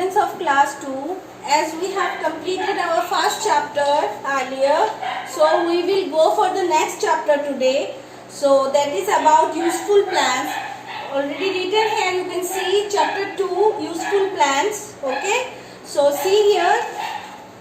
students of class 2, as we have completed our first chapter earlier, so we will go for the next chapter today. So that is about useful plants. Already written here, you can see chapter 2, useful plants. Okay, so see here,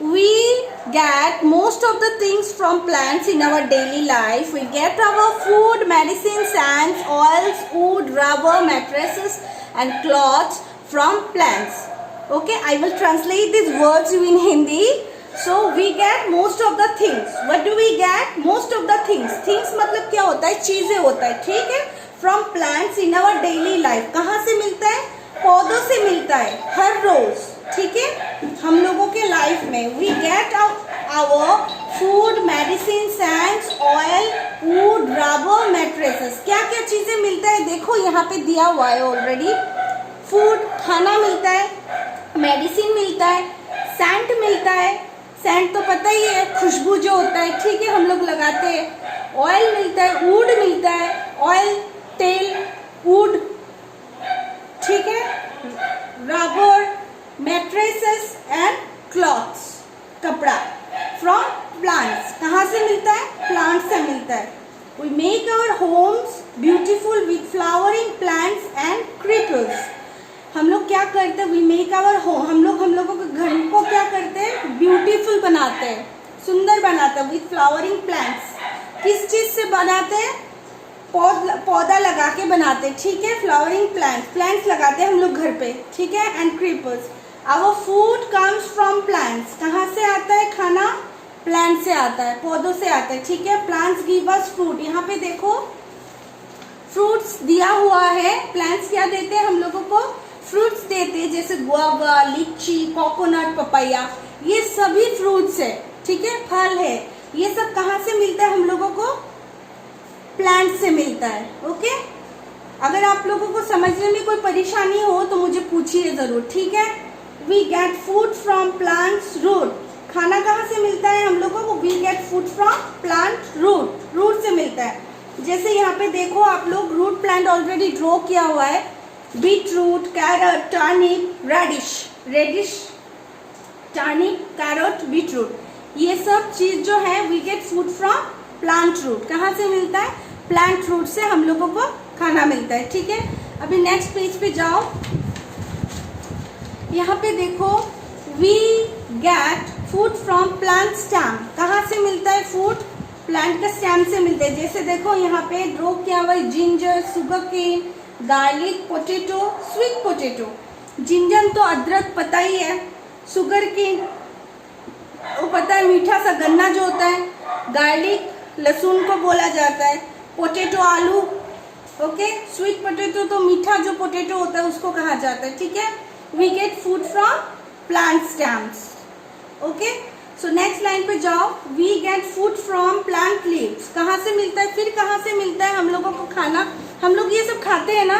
we get most of the things from plants in our daily life. We get our food, medicine, sands, oils, wood, rubber, mattresses and clothes from plants. Okay, I will translate these words in Hindi. So we get most of the things. What do we get? Most of the things. Things मतलब क्या होता है? चीजें होता है, ठीक है? From plants in our daily life. कहाँ से मिलता है? पौधों से मिलता है हर रोज, ठीक है? हम लोगों के लाइफ में we get our food, medicine, sands, oil, wood, rubber, mattresses. क्या क्या चीजें मिलता है? देखो यहाँ पे दिया हुआ है ऑलरेडी. फूड, खाना मिलता है, मेडिसिन मिलता है, सैंड मिलता है. सैंड तो पता ही है, खुशबू जो होता है, ठीक है, हम लोग लगाते हैं. ऑयल मिलता है, वुड मिलता है, ऑयल, तेल, वुड, ठीक है, रबर, मैट्रेसेस एंड क्लॉथ्स, कपड़ा. From plants. कहाँ से मिलता है? प्लांट से मिलता है. We make our homes beautiful with flowering plants and creepers. हम लोग क्या करते हैं? We make our home. हम लोगों के घर को क्या करते हैं? ब्यूटीफुल बनाते हैं, सुंदर बनाते हैं विथ फ्लावरिंग प्लांट्स. किस चीज से बनाते हैं? पौधा लगा के बनाते हैं, ठीक है. फ्लावरिंग प्लांट्स लगाते हैं हम लोग घर पे, ठीक है. And creepers. Our food comes from plants. कहाँ से आता है खाना? प्लांट से आता है, पौधों से आता है, ठीक है. प्लांट्स गिव अस फ्रूट. यहाँ पे देखो फ्रूट्स दिया हुआ है. प्लांट्स क्या देते हैं हम लोगों को? फ्रूट्स देते हैं, जैसे गुआवा, लीची, कोकोनट, पपाया. ये सभी फ्रूट्स है, ठीक है, फल है. ये सब कहाँ से मिलता है हम लोगों को? प्लांट से मिलता है. ओके, अगर आप लोगों को समझने में कोई परेशानी हो तो मुझे पूछिए जरूर, ठीक है. We get food from plants root. खाना कहाँ से मिलता है हम लोगों को? We get food from plant root. Root से मिलता है. जैसे यहाँ पे देखो आप लोग, रूट प्लांट ऑलरेडी ड्रॉ किया हुआ है. Beetroot, carrot, turnip, radish, turnip, carrot, beetroot, ये सब चीज जो है we get food from plant root. कहाँ से मिलता है? प्लांट रूट से हम लोगों को खाना मिलता है, ठीक है. अभी नेक्स्ट पेज पे जाओ. यहाँ पे देखो, we get food from plant stem. कहाँ से मिलता है फूड? प्लांट का स्टेम से मिलता है. जैसे देखो यहाँ पे ड्रॉ किया हुआ है, ginger, sugar cane, garlic, potato, sweet potato. Ginger तो अदरक पता ही है. शुगर केन वो पता है, मीठा सा गन्ना जो होता है. गार्लिक लहसुन को बोला जाता है. पोटैटो आलू. ओके, स्वीट पोटैटो तो मीठा जो पोटैटो होता है उसको कहा जाता है, ठीक है. We get food from plant stems. Okay, so next line पे जाओ. We get food from plant leaves. कहाँ से मिलता है? फिर कहाँ से मिलता है हम लोगों को खाना? हम लोग ये सब खाते हैं ना.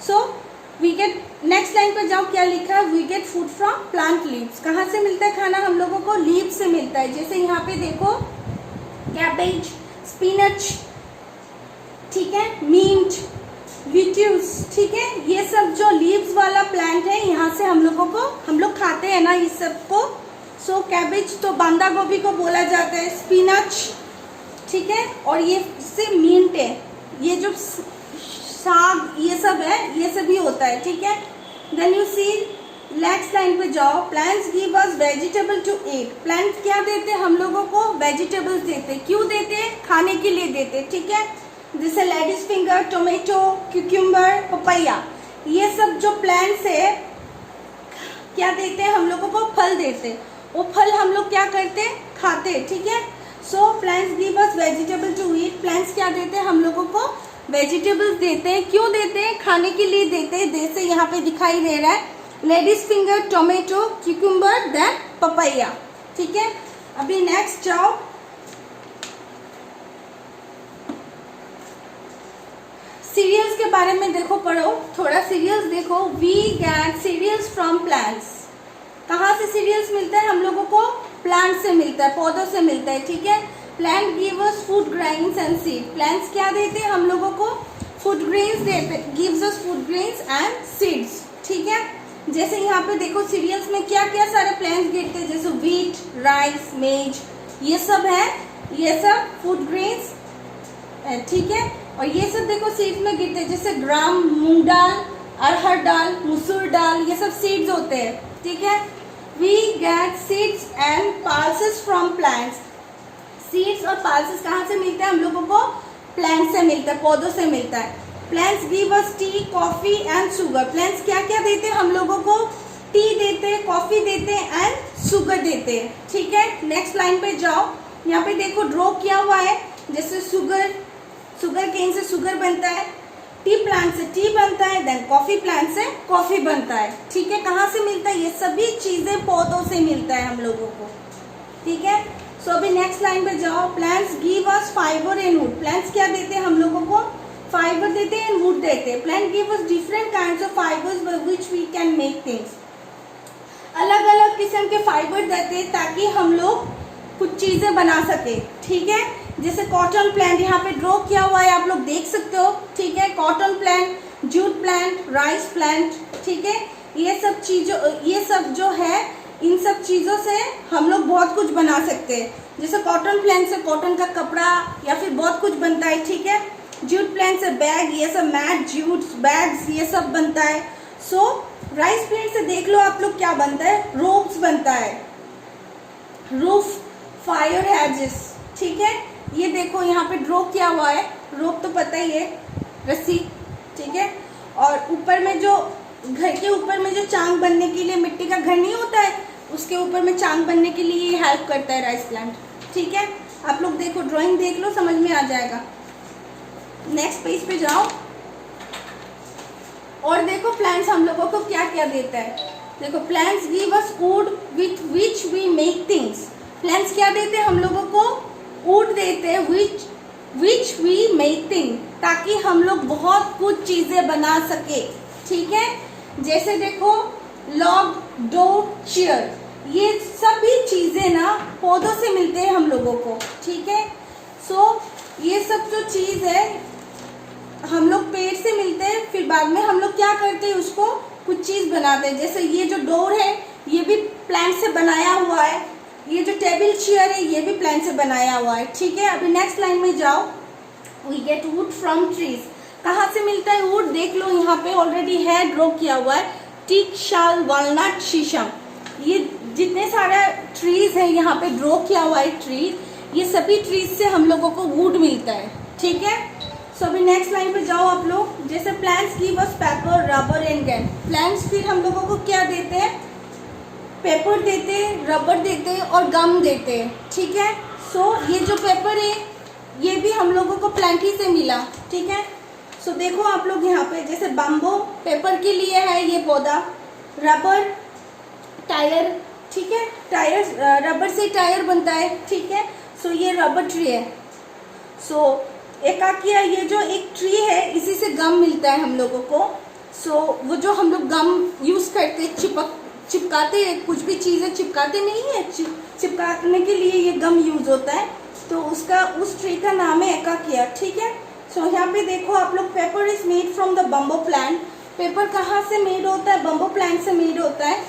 So we get, next line पे जाओ, क्या लिखा है? We get food from plant leaves. कहाँ से मिलता है खाना हम लोगों को? लीव से मिलता है. जैसे यहाँ पे देखो, कैबेज, स्पिनच, ठीक है, मिंट, लीट्यूस, ठीक है. ये सब जो लीव्स वाला प्लांट है, यहाँ से हम लोग खाते हैं ना इस सब को. सो कैबेज तो बांदा गोभी को बोला जाता है. स्पिनच, ठीक है, और ये से मिंट है. ये जो साग ये सब है, ये सब भी होता है, ठीक है. Then you see next line पे जाओ. Plants give us vegetable to eat. Plants क्या देते हैं हम लोगों को? वेजिटेबल्स देते हैं. क्यों देते हैं? खाने के लिए देते हैं, ठीक है. जैसे ladies finger, tomato, cucumber, papaya, ये सब जो प्लांट्स है क्या देते हैं हम लोगों को? फल देते हैं. वो फल हम लोग क्या करते हैं? खाते हैं, ठीक है. So plants give us vegetable to eat. Plants क्या देते हैं हम लोगों को? वेजिटेबल्स देते हैं. क्यों देते हैं? खाने के लिए देते हैं. जैसे यहाँ पे दिखाई दे रहा है, ladies finger, tomato, cucumber, then papaya, ठीक है. अभी नेक्स्ट जाओ. सीरियल्स के बारे में देखो, पढ़ो थोड़ा. सीरियल्स देखो. We get cereals from plants. कहाँ से सीरियल्स मिलता है हम लोगों को? प्लांट से मिलता है, पौधों से मिलता है, ठीक है. Plant give us food grains and seed. Plants क्या देते हैं हम लोगों को? फूड ग्रेन्स देते, gives us food grains and seeds, ठीक है. जैसे यहाँ पे देखो सीरियल्स में क्या क्या सारे प्लांट्स गिरते हैं, जैसे व्हीट, राइस, मेज, ये सब है, ये सब फूड ग्रेन्स, ठीक है। और ये सब देखो सीड्स में गिरते हैं, जैसे ग्राम, मूंग दाल, अरहर दाल, मसूर दाल, ये सब सीड्स होते हैं, ठीक है। We get seeds and pulses from plants. Seeds और पल्सेस कहाँ से मिलते हैं हम लोगों को? प्लांट से मिलता है, पौधों से मिलता है। Plants give us T, coffee and sugar. Plants क्या क्या देते हैं हम लोगों को? टी देते हैं, कॉफी देते हैं एंड शुगर देते हैं, ठीक है। नेक्स्ट लाइन पे जाओ, यहाँ पे देखो ड्रॉ किया हुआ है, जैसे शुगर केन से शुगर बनता है, टी प्लांट से टी बनता है, देन कॉफी प्लांट से कॉफी बनता है, ठीक है। कहाँ से मिलता है? ये सभी चीजें पौधों से मिलता है हम लोगों को, ठीक है। सो अभी नेक्स्ट लाइन पे जाओ, plants give us fibre and would. Plants क्या देते हैं हम लोगों को? फाइबर देते हैं एंड वुड देते हैं। Plant give us different kinds of fibres by which we can make things. अलग अलग किस्म के फाइबर देते हैं ताकि हम लोग कुछ चीजें बना सके, ठीक है। जैसे कॉटन प्लांट यहाँ पे ड्रॉ किया हुआ है, आप लोग देख सकते हो, ठीक है। Cotton plant, jute plant, rice plant, ठीक है। ये सब जो है, इन सब चीज़ों से हम लोग बहुत कुछ बना सकते हैं। जैसे कॉटन प्लांट से कॉटन का कपड़ा या फिर बहुत कुछ बनता है, ठीक है। जूट प्लांट से बैग, ये सब मैट, जूट बैग्स, ये सब बनता है। सो राइस प्लांट से देख लो आप लोग क्या बनता है? रोप्स बनता है, रूफ, फायर हैजेस, ठीक है। ये देखो यहाँ पे ड्रॉ किया हुआ है, रोप तो पता ही है, रस्सी, ठीक है। और ऊपर में जो घर के ऊपर में जो चांग बनने के लिए मिट्टी का घर नहीं होता है, उसके ऊपर में चांग बनने के लिए ये हेल्प करता है राइस प्लांट, ठीक है। आप लोग देखो, ड्राइंग देख लो, समझ में आ जाएगा। नेक्स्ट पेज पे जाओ और देखो प्लांट्स हम लोगों को क्या क्या देता है। देखो, plants give us wood with which we make things. Plants क्या देते हैं हम लोगों को? वुड देते हैं, विच वी मेक थिंग, ताकि हम लोग बहुत कुछ चीजें बना सके, ठीक है। जैसे देखो, लॉग, डोर, चेयर, ये सभी चीजें ना पौधों से मिलते हैं हम लोगों को, ठीक है। सो ये सब जो चीज है हम लोग पेड़ से मिलते हैं, फिर बाद में हम लोग क्या करते हैं, उसको कुछ चीज बनाते हैं। जैसे ये जो डोर है, ये भी प्लांट से बनाया हुआ है। ये जो टेबल चेयर है, ये भी प्लांट से बनाया हुआ है, ठीक है। अभी नेक्स्ट लाइन में जाओ, we get wood from trees. कहाँ से मिलता है वुड? देख लो, यहाँ पे ऑलरेडी है, ड्रॉ किया हुआ है, टीक, शाल, वालनट, शीशम, ये जितने सारे ट्रीज है यहाँ पे ड्रॉ किया हुआ है ट्रीज, ये सभी ट्रीज से हम लोगों को वुड मिलता है, ठीक है। सो अभी नेक्स्ट लाइन पे जाओ आप लोग, जैसे plants give us paper, rubber and gum. Plants फिर हम लोगों को क्या देते हैं? पेपर देते हैं, रबर देते हैं और गम देते हैं, ठीक है। सो ये जो पेपर है, ये भी हम लोगों को प्लांट ही से मिला, ठीक है। सो देखो आप लोग यहाँ पे, जैसे बम्बो पेपर के लिए है ये पौधा, रबर, टायर, ठीक है, टायर, रबर से टायर बनता है, ठीक है। सो ये रबर ट्री है। सो एकाकिया, ये जो एक ट्री है, इसी से गम मिलता है हम लोगों को। सो वो जो हम लोग गम यूज करते, चिपकाते हैं, कुछ भी चीजें चिपकाते नहीं है, चिपकाने के लिए ये गम यूज होता है, तो उस ट्री का नाम है एकाकिया, ठीक है। सो यहाँ पे देखो आप लोग, paper is made from the bamboo plant. Paper कहाँ से मेड होता है? बम्बो प्लांट से मेड होता है।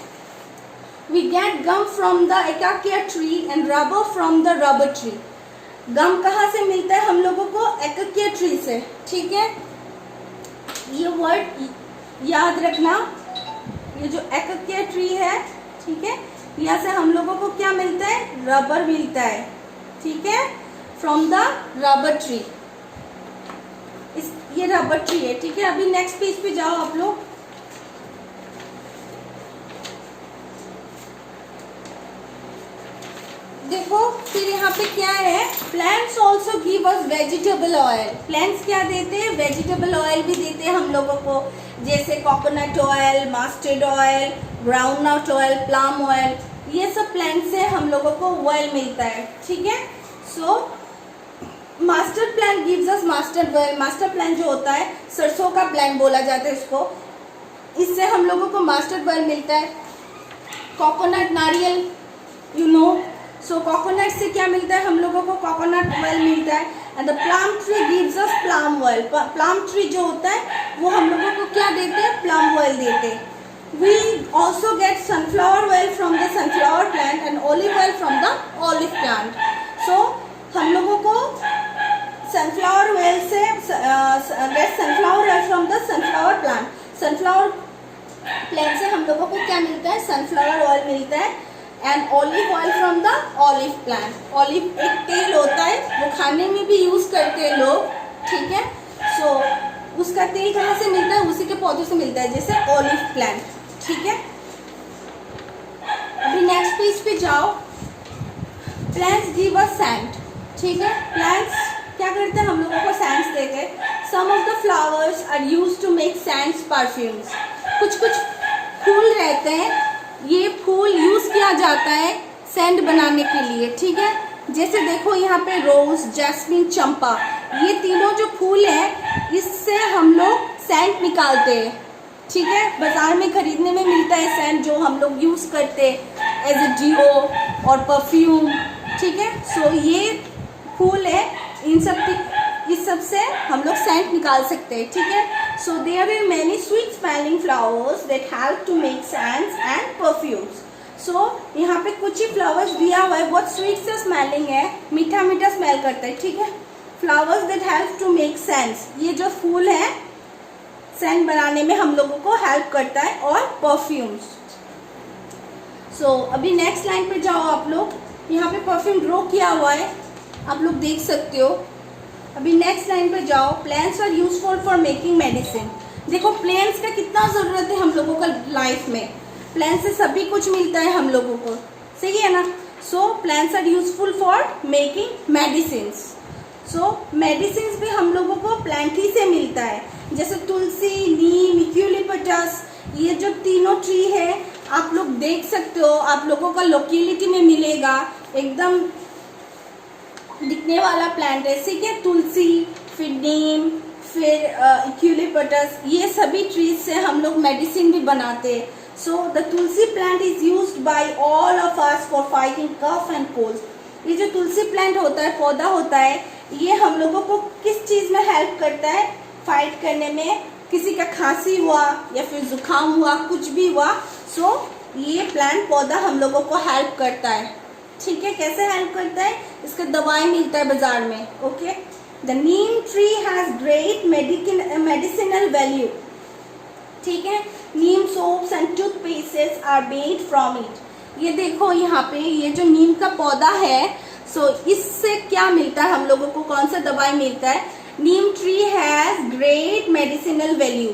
We get gum from the acacia tree and rubber from the rubber tree. Gum कहाँ से मिलता है हम लोगों को? एकाकिया ट्री से, ठीक है। ये वर्ड याद रखना, ये जो एकाकिया ट्री है, ठीक है, यहाँ से हम लोगों को क्या मिलता है? रबर मिलता है, ठीक है, फ्रॉम द रबर ट्री। ये रबर ट्री है, ठीक है। अभी नेक्स्ट पेज पे जाओ आप लोग, देखो फिर यहाँ पे क्या है, plants also give us vegetable oil. Plants क्या देते हैं? वेजिटेबल ऑयल भी देते हैं हम लोगों को, जैसे coconut oil, mustard oil, groundnut oil, plum oil, ये सब प्लांट से हम लोगों को ऑयल मिलता है, ठीक है। So master plant gives us mustard oil. Master plant जो होता है, सरसों का प्लांट बोला जाता है इसको, इससे हम लोगों को मस्टर्ड ऑयल मिलता है। कोकोनट, नारियल, यू नो, सो कोकोनट से क्या मिलता है हम लोगों को? कोकोनट ऑयल मिलता है। And the plum tree gives us plum oil. Plum tree जो होता है वो हम लोगों को क्या देते हैं? प्लम ऑयल देते हैं। we also get sunflower oil from the sunflower plant and olive oil from the olive plant. So हम लोगों को sunflower oil से get sunflower oil from the sunflower plant. sunflower plant से हम लोगों को क्या मिलता है? sunflower oil मिलता है and olive oil from the olive plant. olive एक तेल होता है, वो खाने में भी यूज करते हैं लोग, ठीक है. so उसका तेल कहाँ से मिलता है? उसी के पौधों से मिलता है, जैसे olive plant, ठीक है. अभी नेक्स्ट पेज पे जाओ. प्लांट्स गिव अस सेंट, ठीक है. प्लांट्स क्या करते हैं? हम लोगों को सेंट्स देते हैं. Some of the flowers are used to make scents, perfumes. कुछ कुछ फूल रहते हैं, ये फूल यूज किया जाता है सेंट बनाने के लिए, ठीक है. जैसे देखो यहाँ पे रोज, जैस्मिन, चंपा, ये तीनों जो फूल हैं इससे हम लोग सेंट निकालते हैं, ठीक है. बाजार में खरीदने में मिलता है सेंट, जो हम लोग यूज करते हैं एज ए डीओ और परफ्यूम, ठीक है. सो ये फूल है, इस सब से हम लोग सेंट निकाल सकते हैं, ठीक है. So there are many sweet smelling flowers that help to make scents and perfumes. So यहाँ पे कुछ ही फ्लावर्स दिया हुआ है, बहुत स्वीट से स्मेलिंग है, मीठा मीठा स्मेल करता है, ठीक है. Flowers that help to make scents, ये जो फूल है सेंट बनाने में हम लोगों को हेल्प करता है, और परफ्यूम्स. सो अभी नेक्स्ट लाइन पे जाओ आप लोग. यहाँ पे परफ्यूम ड्रॉ किया हुआ है, आप लोग देख सकते हो. अभी नेक्स्ट लाइन पे जाओ. Plants are useful for making medicine. देखो प्लांट्स का कितना ज़रूरत है हम लोगों का लाइफ में. प्लांट से सभी कुछ मिलता है हम लोगों को, सही है ना. So plants are useful for making medicines. So medicines भी हम लोगों को प्लांट ही से मिलता है, जैसे तुलसी, नीम, यूकेलिप्टस, ये जो तीनों ट्री है आप लोग देख सकते हो. आप लोगों का लोकेलिटी में मिलेगा, एकदम दिखने वाला प्लांट है, ठीक है. तुलसी, फिर नीम, फिर यूकेलिप्टस, ये सभी ट्रीज से हम लोग मेडिसिन भी बनाते हैं. So the tulsi plant is used by all of us for fighting cough and cold. ये जो तुलसी प्लांट होता है, पौधा होता है, ये हम लोगों को किस चीज़ में हेल्प करता है? फाइट करने में. किसी का खांसी हुआ या फिर जुकाम हुआ, कुछ भी हुआ, सो ये प्लांट पौधा हम लोगों को हेल्प करता है, ठीक है. कैसे हेल्प करता है? इसका दवाई मिलता है बाजार में, okay. The neem tree has great medicinal value, ठीक है. Neem soaps and toothpaste are made from it. ये देखो यहाँ पे, ये जो नीम का पौधा है, सो इससे क्या मिलता है हम लोगों को? कौन सा दवाई मिलता है? Neem tree has great medicinal value.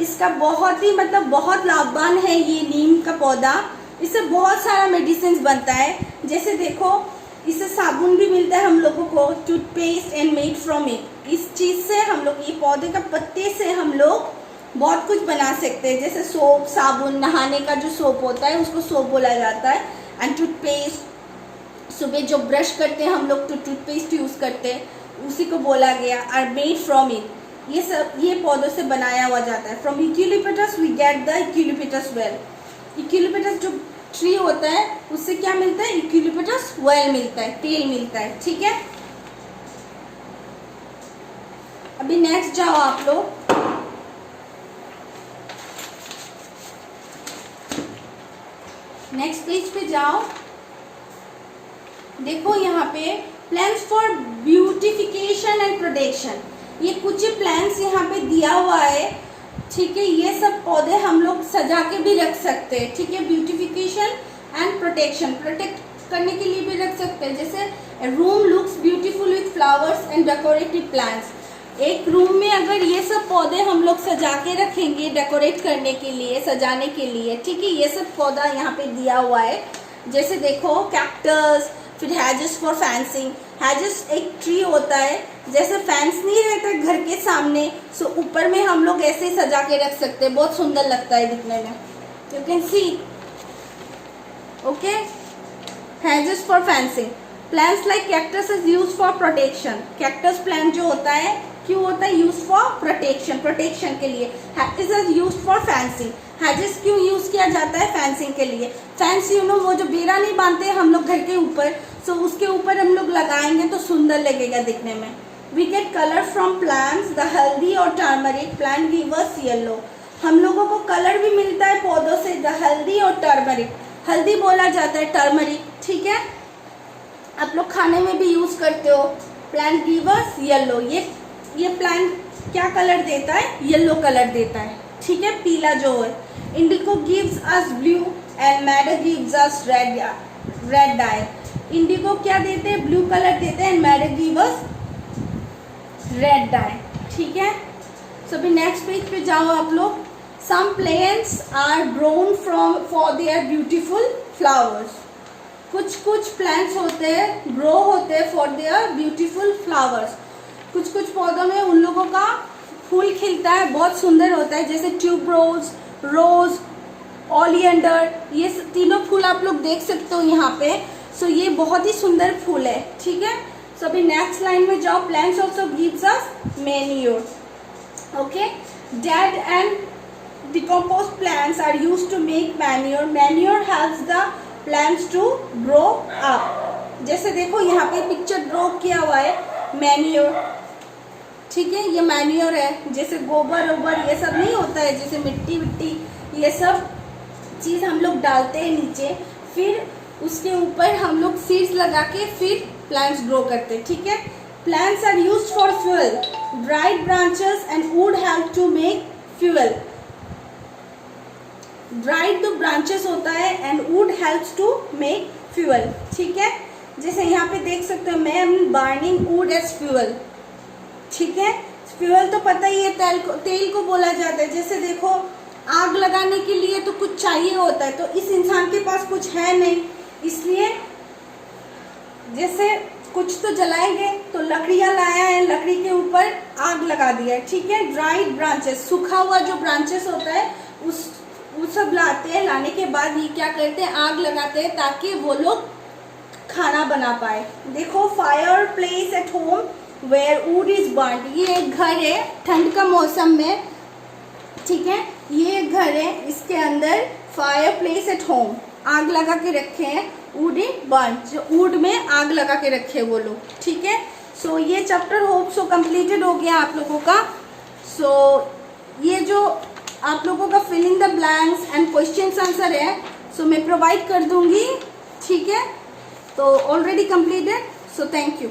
इसका बहुत ही मतलब बहुत लाभवान है ये नीम का पौधा. इससे बहुत सारा मेडिसिन बनता है. जैसे देखो इससे साबुन भी मिलता है हम लोगों को, toothpaste and made from it. इस चीज़ से हम लोग, ये पौधे का पत्ते से हम लोग बहुत कुछ बना सकते हैं, जैसे सोप, साबुन, नहाने का जो सोप होता है उसको सोप बोला जाता है. एंड टूथपेस्ट, सुबह जो ब्रश करते हैं हम लोग तो टूथपेस्ट यूज़ करते हैं, उसी को बोला गया. आर मेड फ्रॉम इट, ये सब ये पौधों से बनाया हुआ जाता है. From eucalyptus we get the eucalyptus well. Eucalyptus जो ट्री होता है उससे क्या मिलता है? यूकेलिप्टस ऑयल मिलता है, तेल मिलता है, ठीक है. अभी नेक्स्ट जाओ आप लोग. नेक्स्ट पेज पे जाओ. देखो यहाँ पे plants for beautification and protection, ये कुछ ही प्लांट्स यहाँ पे दिया हुआ है, ठीक है. ये सब पौधे हम लोग सजा के भी रख सकते हैं, ठीक है. ब्यूटिफिकेशन एंड प्रोटेक्शन, प्रोटेक्ट करने के लिए भी रख सकते हैं. जैसे room looks beautiful with flowers and decorative plants. एक रूम में अगर ये सब पौधे हम लोग सजा के रखेंगे, डेकोरेट करने के लिए, सजाने के लिए, ठीक है. ये सब पौधा यहाँ पे दिया हुआ है. जैसे देखो कैक्टस, फिर हैजेस फॉर फेंसिंग. हैजेस एक ट्री होता है, जैसे फेंस नहीं रहता घर के सामने, सो ऊपर में हम लोग ऐसे सजा के रख सकते हैं, बहुत सुंदर लगता है दिखने में. You can see, okay. Hess's for fencing. Plants like cactus is use for protection. Cactus plant जो होता है क्यों होता है? यूज फॉर प्रोटेक्शन, प्रोटेक्शन के लिए. Hess's is use for fencing. Hess's क्यों यूज किया जाता है? फेंसिंग के लिए. फेंस यू नो, वो जो बेरा नहीं बांधते हम लोग घर के ऊपर, सो उसके ऊपर हम लोग लगाएंगे तो सुंदर लगेगा दिखने में. We get colour from plants. The haldi और turmeric plant give us yellow. हम लोगों को कलर भी मिलता है पौधों से, हल्दी और टर्मरिक। हल्दी बोला जाता है टर्मरिक, ठीक है, आप लोग खाने में भी यूज करते हो। प्लांट गिव अस येलो, ये प्लांट क्या कलर देता है? येलो कलर देता है, ठीक है, पीला जो है। Indigo gives us blue and madder gives us red dye. Indigo क्या देते हैं? ब्लू कलर देते हैं, and madder give us red dye, ठीक है। सो अभी नेक्स्ट पेज पे जाओ आप लोग। Some plants are grown for their beautiful flowers. कुछ प्लांट्स होते हैं, ग्रो होते हैं फॉर देयर ब्यूटीफुल फ्लावर्स। कुछ पौधों में उन लोगों का फूल खिलता है, बहुत सुंदर होता है, जैसे ट्यूबरोज, रोज, ओलियंडर, ये तीनों फूल आप लोग देख सकते हो यहाँ पे। सो ये बहुत ही सुंदर फूल है, ठीक है। सो अभी नेक्स्ट लाइन में जाओ। Plants also gives us manure, okay. Dead and decomposed plants are used to make manure. Manure helps the plants to grow up. जैसे देखो यहाँ पे पिक्चर ड्रॉ किया हुआ है मैन्योर, ठीक है, ये मैन्योर है। जैसे गोबर ओबर ये सब नहीं होता है, जैसे मिट्टी विट्टी ये सब चीज़ हम लोग डालते हैं नीचे, फिर उसके ऊपर हम लोग सीड्स लगा के फिर प्लांट्स ग्रो करते हैं, ठीक है। Plants are used for fuel. Dried branches and wood help to make fuel. Dried तो ब्रांचेस होता है and wood helps to make fuel, ठीक है। जैसे यहाँ पे देख सकते हो, मैं am burning wood as fuel, ठीक है। फ्यूल तो पता ही है, तेल को बोला जाता है। जैसे देखो आग लगाने के लिए तो कुछ चाहिए होता है, तो इस इंसान के पास कुछ है नहीं, इसलिए जैसे कुछ तो जलाएंगे, तो लकड़ियाँ लाया है, लकड़ी के ऊपर आग लगा दिया है, ठीक है। ड्राइड ब्रांचेस, सूखा हुआ जो ब्रांचेस होता है वो सब लाते हैं, लाने के बाद ये क्या करते हैं? आग लगाते हैं ताकि वो लोग खाना बना पाए। देखो fireplace at home where wood is burned. ये एक घर है ठंड का मौसम में, ठीक है, ये एक घर है, इसके अंदर फायर प्लेस एट होम, आग लगा के रखे हैं, वुड इज बर्न्ड, जो वुड में आग लगा के रखे वो लोग, ठीक है। सो ये चैप्टर होप सो कंप्लीटेड हो गया आप लोगों का। सो ये जो आप लोगों का filling the blanks and questions answer है, सो मैं प्रोवाइड कर दूंगी, ठीक है। तो already completed, so thank you.